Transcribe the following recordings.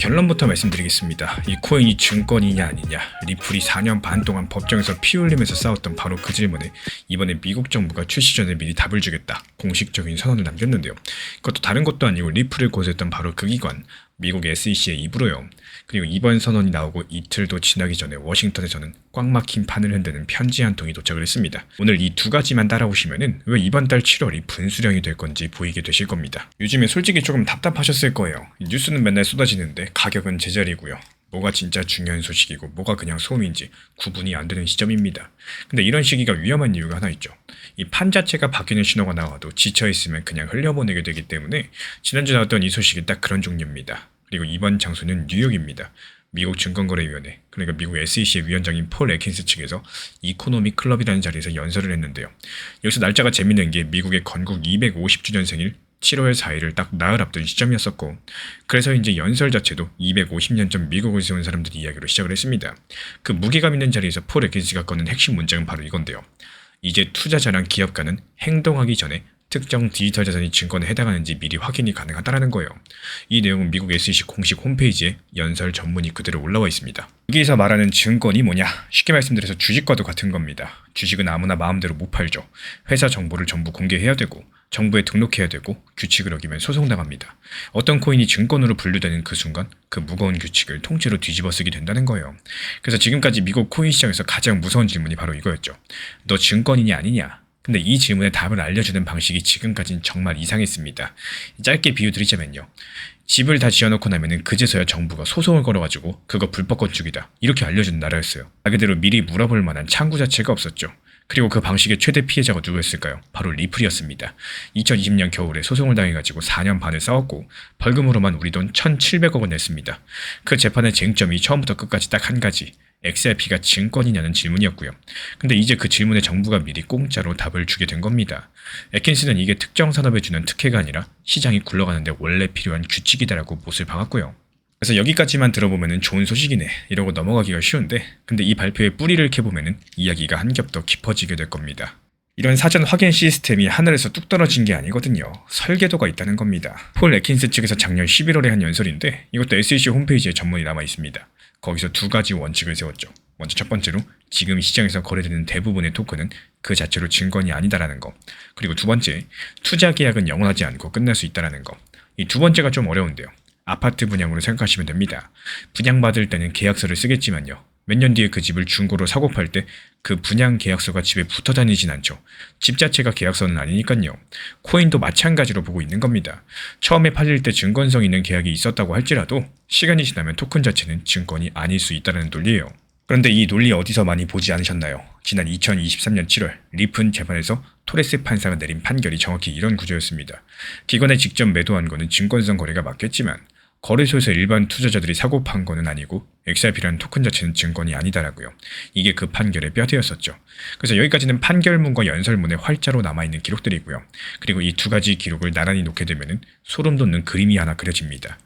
결론부터 말씀드리겠습니다. 이 코인이 증권이냐 아니냐, 리플이 4년 반 동안 법정에서 피 흘리면서 싸웠던 바로 그 질문에 이번에 미국 정부가 출시 전에 미리 답을 주겠다 공식적인 선언을 남겼는데요. 그것도 다른 것도 아니고 리플을 고소했던 바로 그 기관, 미국 SEC의 입으로요. 그리고 이번 선언이 나오고 이틀도 지나기 전에 워싱턴에서는 꽉 막힌 판을 흔드는 편지 한 통이 도착을 했습니다. 오늘 이 두 가지만 따라오시면은 왜 이번 달 7월이 분수령이 될 건지 보이게 되실 겁니다. 요즘에 솔직히 조금 답답하셨을 거예요. 뉴스는 맨날 쏟아지는데 가격은 제자리고요. 뭐가 진짜 중요한 소식이고 뭐가 그냥 소음인지 구분이 안 되는 시점입니다. 근데 이런 시기가 위험한 이유가 하나 있죠. 이 판 자체가 바뀌는 신호가 나와도 지쳐있으면 그냥 흘려보내게 되기 때문에 지난주 나왔던 이 소식이 딱 그런 종류입니다. 그리고 이번 장소는 뉴욕입니다. 미국 증권거래위원회, 그러니까 미국 SEC의 위원장인 폴 애킨스 측에서 이코노미 클럽이라는 자리에서 연설을 했는데요. 여기서 날짜가 재밌는 게 미국의 건국 250주년 생일 7월 4일을 딱 나흘 앞둔 시점이었었고, 그래서 이제 연설 자체도 250년 전 미국을 세운 사람들이 이야기로 시작을 했습니다. 그 무게감 있는 자리에서 폴 애킨스가 꺼낸 핵심 문장은 바로 이건데요. 이제 투자자랑 기업가는 행동하기 전에 특정 디지털 자산이 증권에 해당하는지 미리 확인이 가능하다는 거예요. 이 내용은 미국 SEC 공식 홈페이지에 연설 전문이 그대로 올라와 있습니다. 여기서 말하는 증권이 뭐냐? 쉽게 말씀드려서 주식과도 같은 겁니다. 주식은 아무나 마음대로 못 팔죠. 회사 정보를 전부 공개해야 되고 정부에 등록해야 되고 규칙을 어기면 소송당합니다. 어떤 코인이 증권으로 분류되는 그 순간 그 무거운 규칙을 통째로 뒤집어 쓰게 된다는 거예요. 그래서 지금까지 미국 코인 시장에서 가장 무서운 질문이 바로 이거였죠. 너 증권이냐 아니냐? 근데 이 질문에 답을 알려주는 방식이 지금까지는 정말 이상했습니다. 짧게 비유 드리자면요. 집을 다 지어놓고 나면은 그제서야 정부가 소송을 걸어가지고 그거 불법 건축이다 이렇게 알려주는 나라였어요. 말 그대로 미리 물어볼 만한 창구 자체가 없었죠. 그리고 그 방식의 최대 피해자가 누구였을까요? 바로 리플이었습니다. 2020년 겨울에 소송을 당해가지고 4년 반을 싸웠고 벌금으로만 우리 돈 1,700억 원 냈습니다. 그 재판의 쟁점이 처음부터 끝까지 딱 한 가지. XRP가 증권이냐는 질문이었고요. 근데 이제 그 질문에 정부가 미리 공짜로 답을 주게 된 겁니다. 애킨스는 이게 특정 산업에 주는 특혜가 아니라 시장이 굴러가는데 원래 필요한 규칙이다라고 못을 박았고요. 그래서 여기까지만 들어보면은 좋은 소식이네 이러고 넘어가기가 쉬운데, 근데 이 발표의 뿌리를 캐보면은 이야기가 한 겹 더 깊어지게 될 겁니다. 이런 사전 확인 시스템이 하늘에서 뚝 떨어진 게 아니거든요. 설계도가 있다는 겁니다. 폴 애킨스 측에서 작년 11월에 한 연설인데 이것도 SEC 홈페이지에 전문이 남아 있습니다. 거기서 두 가지 원칙을 세웠죠. 먼저 첫 번째로 지금 시장에서 거래되는 대부분의 토큰은 그 자체로 증권이 아니다라는 거. 그리고 두 번째, 투자 계약은 영원하지 않고 끝날 수 있다라는 거. 이 두 번째가 좀 어려운데요. 아파트 분양으로 생각하시면 됩니다. 분양받을 때는 계약서를 쓰겠지만요. 몇 년 뒤에 그 집을 중고로 사고 팔 때 그 분양 계약서가 집에 붙어 다니진 않죠. 집 자체가 계약서는 아니니까요. 코인도 마찬가지로 보고 있는 겁니다. 처음에 팔릴 때 증권성 있는 계약이 있었다고 할지라도 시간이 지나면 토큰 자체는 증권이 아닐 수 있다는 논리예요. 그런데 이 논리 어디서 많이 보지 않으셨나요? 지난 2023년 7월 리픈 재판에서 토레스 판사가 내린 판결이 정확히 이런 구조였습니다. 기관에 직접 매도한 거는 증권성 거래가 맞겠지만 거래소에서 일반 투자자들이 사고 판 거는 아니고 XRP라는 토큰 자체는 증권이 아니다라고요. 이게 그 판결의 뼈대였었죠. 그래서 여기까지는 판결문과 연설문에 활자로 남아있는 기록들이고요. 그리고 이 두 가지 기록을 나란히 놓게 되면 소름 돋는 그림이 하나 그려집니다.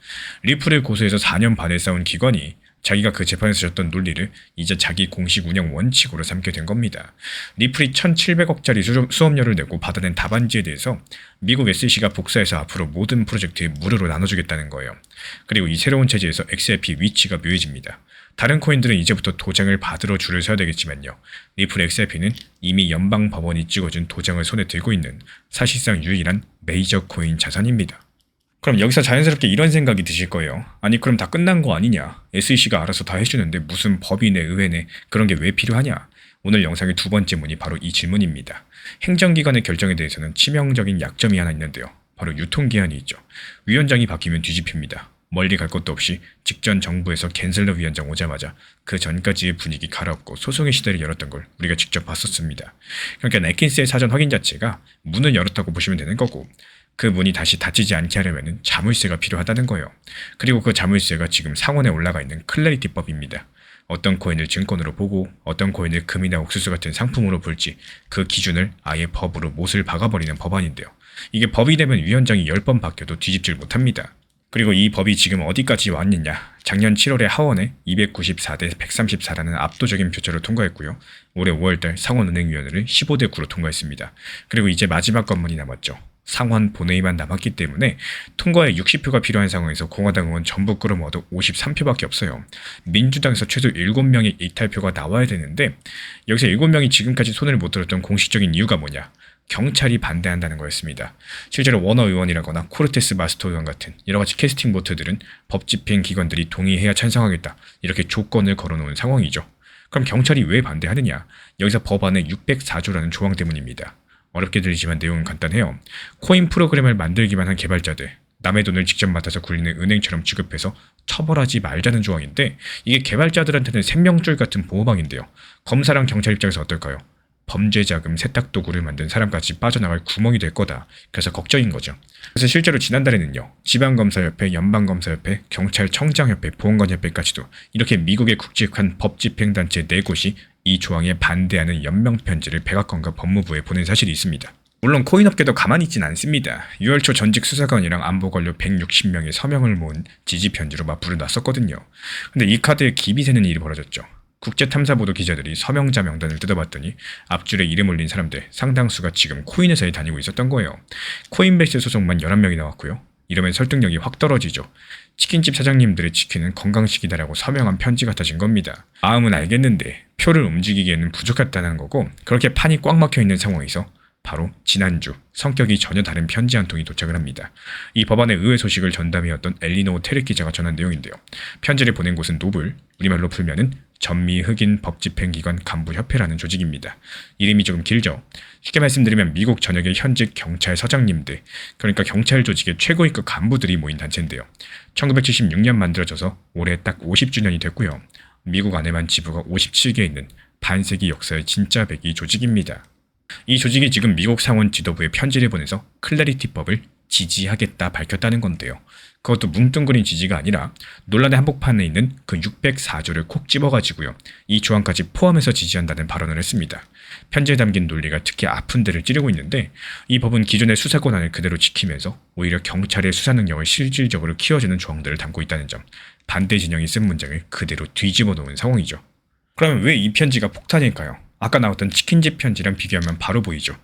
리플을 고소해서 4년 반을 싸운 기관이 자기가 그 재판에서 졌던 논리를 이제 자기 공식 운영 원칙으로 삼게 된 겁니다. 리플이 1,700억짜리 수업료를 내고 받아낸 답안지에 대해서 미국 SEC가 복사해서 앞으로 모든 프로젝트에 무료로 나눠주겠다는 거예요. 그리고 이 새로운 체제에서 XRP 위치가 묘해집니다. 다른 코인들은 이제부터 도장을 받으러 줄을 서야 되겠지만요. 리플 XRP는 이미 연방 법원이 찍어준 도장을 손에 들고 있는 사실상 유일한 메이저 코인 자산입니다. 그럼 여기서 자연스럽게 이런 생각이 드실 거예요. 아니 그럼 다 끝난 거 아니냐? SEC가 알아서 다 해주는데 무슨 법이네 의회네 그런 게 왜 필요하냐? 오늘 영상의 두 번째 문이 바로 이 질문입니다. 행정기관의 결정에 대해서는 치명적인 약점이 하나 있는데요. 바로 유통기한이 있죠. 위원장이 바뀌면 뒤집힙니다. 멀리 갈 것도 없이 직전 정부에서 갠슬러 위원장 오자마자 그 전까지의 분위기 갈아엎고 소송의 시대를 열었던 걸 우리가 직접 봤었습니다. 그러니까 애킨스의 사전 확인 자체가 문을 열었다고 보시면 되는 거고, 그 문이 다시 닫히지 않게 하려면 자물쇠가 필요하다는 거예요. 그리고 그 자물쇠가 지금 상원에 올라가 있는 클래리티법입니다. 어떤 코인을 증권으로 보고 어떤 코인을 금이나 옥수수 같은 상품으로 볼지 그 기준을 아예 법으로 못을 박아버리는 법안인데요. 이게 법이 되면 위원장이 10번 바뀌어도 뒤집질 못합니다. 그리고 이 법이 지금 어디까지 왔느냐. 작년 7월에 하원에 294대 134라는 압도적인 표차로 통과했고요. 올해 5월달 상원은행위원회를 15대 9로 통과했습니다. 그리고 이제 마지막 관문이 남았죠. 상원 본회의만 남았기 때문에 통과에 60표가 필요한 상황에서 공화당 의원 전부 끌어모아도 53표밖에 없어요. 민주당에서 최소 7명의 이탈표가 나와야 되는데 여기서 7명이 지금까지 손을 못 들었던 공식적인 이유가 뭐냐? 경찰이 반대한다는 거였습니다. 실제로 워너 의원이라거나 코르테스 마스터 의원 같은 여러가지 캐스팅 보트들은 법 집행 기관들이 동의해야 찬성하겠다 이렇게 조건을 걸어놓은 상황이죠. 그럼 경찰이 왜 반대하느냐? 여기서 법안의 604조라는 조항 때문입니다. 어렵게 들리지만 내용은 간단해요. 코인 프로그램을 만들기만 한 개발자들, 남의 돈을 직접 맡아서 굴리는 은행처럼 취급해서 처벌하지 말자는 조항인데 이게 개발자들한테는 생명줄 같은 보호망인데요. 검사랑 경찰 입장에서 어떨까요? 범죄 자금 세탁 도구를 만든 사람까지 빠져나갈 구멍이 될 거다. 그래서 걱정인 거죠. 그래서 실제로 지난달에는요. 지방검사협회, 연방검사협회, 경찰청장협회, 보안관협회까지도 이렇게 미국의 굵직한 법집행단체 4곳이 이 조항에 반대하는 연명 편지를 백악관과 법무부에 보낸 사실이 있습니다. 물론 코인업계도 가만히 있진 않습니다. 6월 초 전직 수사관이랑 안보관료 160명의 서명을 모은 지지 편지로 맞불을 놨었거든요. 근데 이 카드에 기비 새는 일이 벌어졌죠. 국제탐사보도 기자들이 서명자 명단을 뜯어봤더니 앞줄에 이름 올린 사람들 상당수가 지금 코인회사에 다니고 있었던 거예요. 코인베이스 소속만 11명이 나왔고요. 이러면 설득력이 확 떨어지죠. 치킨집 사장님들의 치킨은 건강식이다라고 서명한 편지 같아진 겁니다. 마음은 알겠는데 표를 움직이기에는 부족했다는 거고 그렇게 판이 꽉 막혀있는 상황에서 바로 지난주 성격이 전혀 다른 편지 한 통이 도착을 합니다. 이 법안의 의회 소식을 전담해왔던 엘리노 테렉 기자가 전한 내용인데요. 편지를 보낸 곳은 노블, 우리말로 풀면은 전미 흑인 법집행기관 간부협회라는 조직입니다. 이름이 조금 길죠. 쉽게 말씀드리면 미국 전역의 현직 경찰서장님들, 그러니까 경찰 조직의 최고위급 간부들이 모인 단체인데요. 1976년 만들어져서 올해 딱 50주년이 됐고요. 미국 안에만 지부가 57개 있는 반세기 역사의 진짜 배기 조직입니다. 이 조직이 지금 미국 상원 지도부에 편지를 보내서 클래리티법을 지지하겠다 밝혔다는 건데요. 그것도 뭉뚱그린 지지가 아니라 논란의 한복판에 있는 그 604조를 콕 집어가지고요. 이 조항까지 포함해서 지지한다는 발언을 했습니다. 편지에 담긴 논리가 특히 아픈 데를 찌르고 있는데 이 법은 기존의 수사 권한을 그대로 지키면서 오히려 경찰의 수사 능력을 실질적으로 키워주는 조항들을 담고 있다는 점, 반대 진영이 쓴 문장을 그대로 뒤집어 놓은 상황이죠. 그러면 왜 이 편지가 폭탄일까요? 아까 나왔던 치킨집 편지랑 비교하면 바로 보이죠.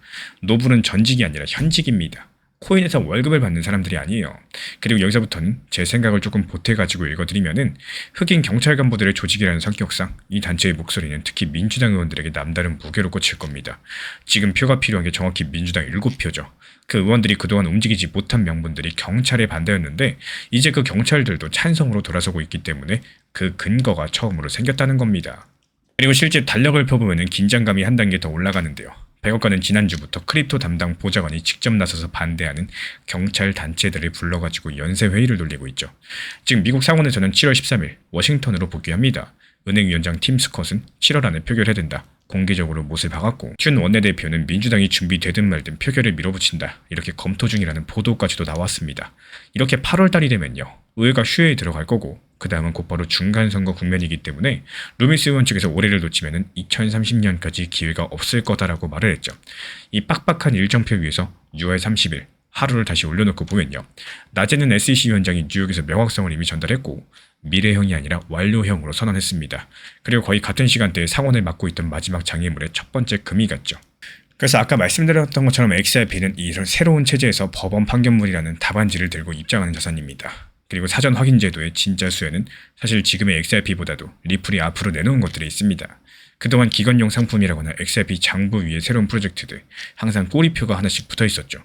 노블은 전직이 아니라 현직입니다. 코인에서 월급을 받는 사람들이 아니에요. 그리고 여기서부터는 제 생각을 조금 보태가지고 읽어드리면은 흑인 경찰 간부들의 조직이라는 성격상 이 단체의 목소리는 특히 민주당 의원들에게 남다른 무게로 꽂힐 겁니다. 지금 표가 필요한 게 정확히 민주당 7표죠. 그 의원들이 그동안 움직이지 못한 명분들이 경찰에 반대였는데 이제 그 경찰들도 찬성으로 돌아서고 있기 때문에 그 근거가 처음으로 생겼다는 겁니다. 그리고 실제 달력을 펴보면 긴장감이 한 단계 더 올라가는데요. 백악관은 지난주부터 크립토 담당 보좌관이 직접 나서서 반대하는 경찰 단체들을 불러가지고 연쇄회의를 돌리고 있죠. 지금 미국 상원에서는 7월 13일 워싱턴으로 복귀합니다. 은행위원장 팀 스콧은 7월 안에 표결해야 된다. 공개적으로 못을 박았고 춘 원내대표는 민주당이 준비되든 말든 표결을 밀어붙인다. 이렇게 검토 중이라는 보도까지도 나왔습니다. 이렇게 8월 달이 되면요. 의회가 휴회에 들어갈 거고 그 다음은 곧바로 중간선거 국면이기 때문에 루미스 의원 측에서 올해를 놓치면 2030년까지 기회가 없을 거다라고 말을 했죠. 이 빡빡한 일정표 위에서 6월 30일 하루를 다시 올려놓고 보면요. 낮에는 SEC 위원장이 뉴욕에서 명확성을 이미 전달했고 미래형이 아니라 완료형으로 선언했습니다. 그리고 거의 같은 시간대에 상원을 맡고 있던 마지막 장애물의 첫 번째 금이 갔죠. 그래서 아까 말씀드렸던 것처럼 XRP는 이런 새로운 체제에서 법원 판결문이라는 답안지를 들고 입장하는 자산입니다. 그리고 사전 확인 제도의 진짜 수혜는 사실 지금의 XRP보다도 리플이 앞으로 내놓은 것들이 있습니다. 그동안 기관용 상품이라거나 XRP 장부 위에 새로운 프로젝트들 항상 꼬리표가 하나씩 붙어 있었죠.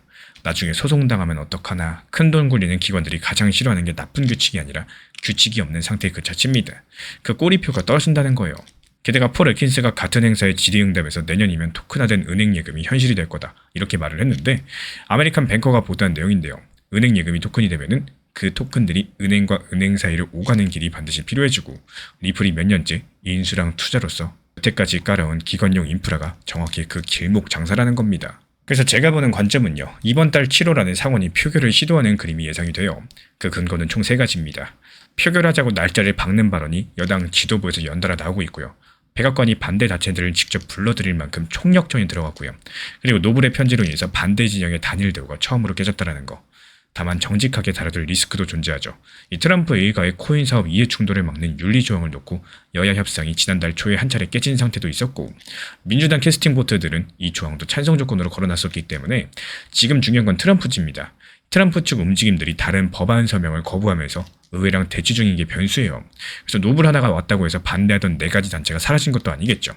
나중에 소송당하면 어떡하나 큰돈 굴리는 기관들이 가장 싫어하는 게 나쁜 규칙이 아니라 규칙이 없는 상태 그 자체입니다. 그 꼬리표가 떨어진다는 거예요. 게다가 폴 애킨스가 같은 행사의 질의응답에서 내년이면 토큰화된 은행 예금이 현실이 될 거다 이렇게 말을 했는데 아메리칸 뱅커가 보도한 내용인데요. 은행 예금이 토큰이 되면은 그 토큰들이 은행과 은행 사이를 오가는 길이 반드시 필요해지고 리플이 몇 년째 인수랑 투자로서 여태까지 깔아온 기관용 인프라가 정확히 그 길목 장사라는 겁니다. 그래서 제가 보는 관점은요. 이번 달 7월 안에 상원이 표결을 시도하는 그림이 예상이 돼요. 그 근거는 총 3가지입니다. 표결하자고 날짜를 박는 발언이 여당 지도부에서 연달아 나오고 있고요. 백악관이 반대 단체들을 직접 불러들일 만큼 총력전이 들어갔고요. 그리고 노블의 편지로 인해서 반대 진영의 단일 대우가 처음으로 깨졌다는 거. 다만 정직하게 다뤄둘 리스크도 존재하죠. 이 트럼프 일가의 코인 사업 이해 충돌을 막는 윤리 조항을 놓고 여야 협상이 지난달 초에 한 차례 깨진 상태도 있었고, 민주당 캐스팅 보트들은 이 조항도 찬성 조건으로 걸어놨었기 때문에 지금 중요한 건 트럼프지입니다. 트럼프 측 움직임들이 다른 법안 서명을 거부하면서 의회랑 대치 중인 게 변수예요. 그래서 노블 하나가 왔다고 해서 반대하던 4가지 단체가 사라진 것도 아니겠죠.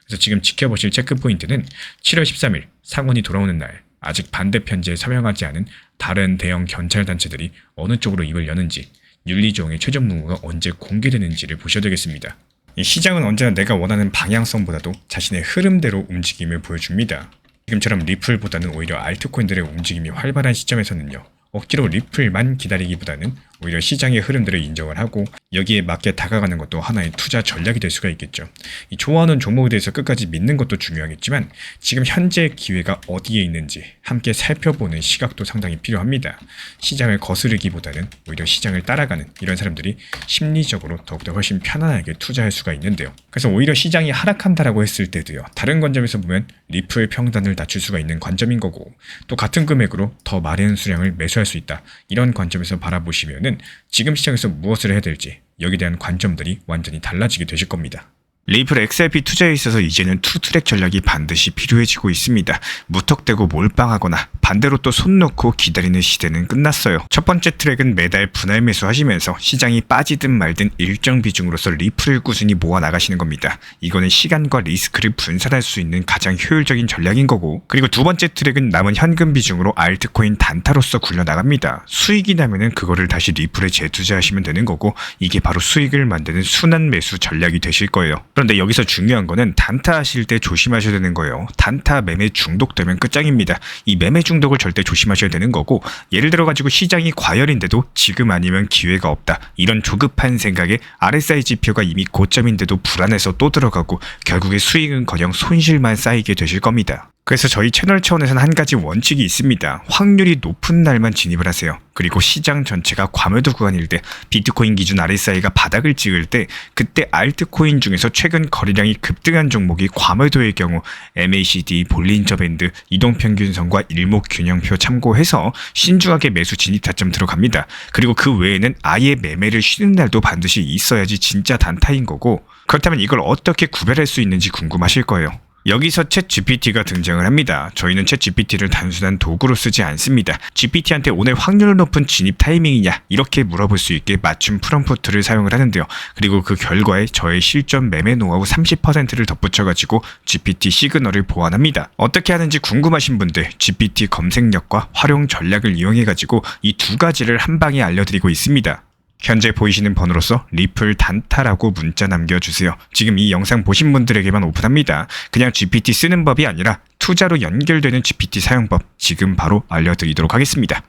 그래서 지금 지켜보실 체크포인트는 7월 13일 상원이 돌아오는 날, 아직 반대 편지에 서명하지 않은 다른 대형 견찰 단체들이 어느 쪽으로 입을 여는지, 윤리조항의 최종 문구가 언제 공개되는지를 보셔야 되겠습니다. 이 시장은 언제나 내가 원하는 방향성보다도 자신의 흐름대로 움직임을 보여줍니다. 지금처럼 리플보다는 오히려 알트코인들의 움직임이 활발한 시점에서는요, 억지로 리플만 기다리기보다는 오히려 시장의 흐름들을 인정을 하고 여기에 맞게 다가가는 것도 하나의 투자 전략이 될 수가 있겠죠. 이 좋아하는 종목에 대해서 끝까지 믿는 것도 중요하겠지만 지금 현재 기회가 어디에 있는지 함께 살펴보는 시각도 상당히 필요합니다. 시장을 거스르기보다는 오히려 시장을 따라가는 이런 사람들이 심리적으로 더욱더 훨씬 편안하게 투자할 수가 있는데요. 그래서 오히려 시장이 하락한다라고 했을 때도요, 다른 관점에서 보면 리플 평단을 낮출 수가 있는 관점인 거고, 또 같은 금액으로 더 마른 수량을 매수할 수 있다, 이런 관점에서 바라보시면은 지금 시장에서 무엇을 해야 될지 여기에 대한 관점들이 완전히 달라지게 되실 겁니다. 리플 XRP 투자에 있어서 이제는 투트랙 전략이 반드시 필요해지고 있습니다. 무턱대고 몰빵하거나 반대로 또 손 놓고 기다리는 시대는 끝났어요. 첫 번째 트랙은 매달 분할 매수하시면서 시장이 빠지든 말든 일정 비중으로서 리플을 꾸준히 모아 나가시는 겁니다. 이거는 시간과 리스크를 분산할 수 있는 가장 효율적인 전략인 거고, 그리고 두 번째 트랙은 남은 현금 비중으로 알트코인 단타로서 굴려나갑니다. 수익이 나면은 그거를 다시 리플에 재투자하시면 되는 거고, 이게 바로 수익을 만드는 순환 매수 전략이 되실 거예요. 그런데 여기서 중요한 거는 단타 하실 때 조심하셔야 되는 거예요. 단타 매매 중독되면 끝장입니다. 이 매매 중독을 절대 조심하셔야 되는 거고, 예를 들어 가지고 시장이 과열인데도 지금 아니면 기회가 없다, 이런 조급한 생각에 RSI 지표가 이미 고점인데도 불안해서 또 들어가고 결국에 수익은커녕 손실만 쌓이게 되실 겁니다. 그래서 저희 채널 차원에서는 한 가지 원칙이 있습니다. 확률이 높은 날만 진입을 하세요. 그리고 시장 전체가 과매도 구간일 때, 비트코인 기준 RSI가 바닥을 찍을 때, 그때 알트코인 중에서 최근 거래량이 급등한 종목이 과매도의 경우 MACD, 볼린저 밴드, 이동평균선과 일목균형표 참고해서 신중하게 매수 진입 타점 들어갑니다. 그리고 그 외에는 아예 매매를 쉬는 날도 반드시 있어야지 진짜 단타인 거고, 그렇다면 이걸 어떻게 구별할 수 있는지 궁금하실 거예요. 여기서 챗GPT가 등장을 합니다. 저희는 챗GPT를 단순한 도구로 쓰지 않습니다. GPT한테 오늘 확률 높은 진입 타이밍이냐, 이렇게 물어볼 수 있게 맞춤 프롬프트를 사용을 하는데요. 그리고 그 결과에 저의 실전 매매 노하우 30%를 덧붙여가지고 GPT 시그널을 보완합니다. 어떻게 하는지 궁금하신 분들 GPT 검색력과 활용 전략을 이용해가지고 이 두 가지를 한 방에 알려드리고 있습니다. 현재 보이시는 번호로서 리플 단타라고 문자 남겨주세요. 지금 이 영상 보신 분들에게만 오픈합니다. 그냥 GPT 쓰는 법이 아니라 투자로 연결되는 GPT 사용법 지금 바로 알려드리도록 하겠습니다.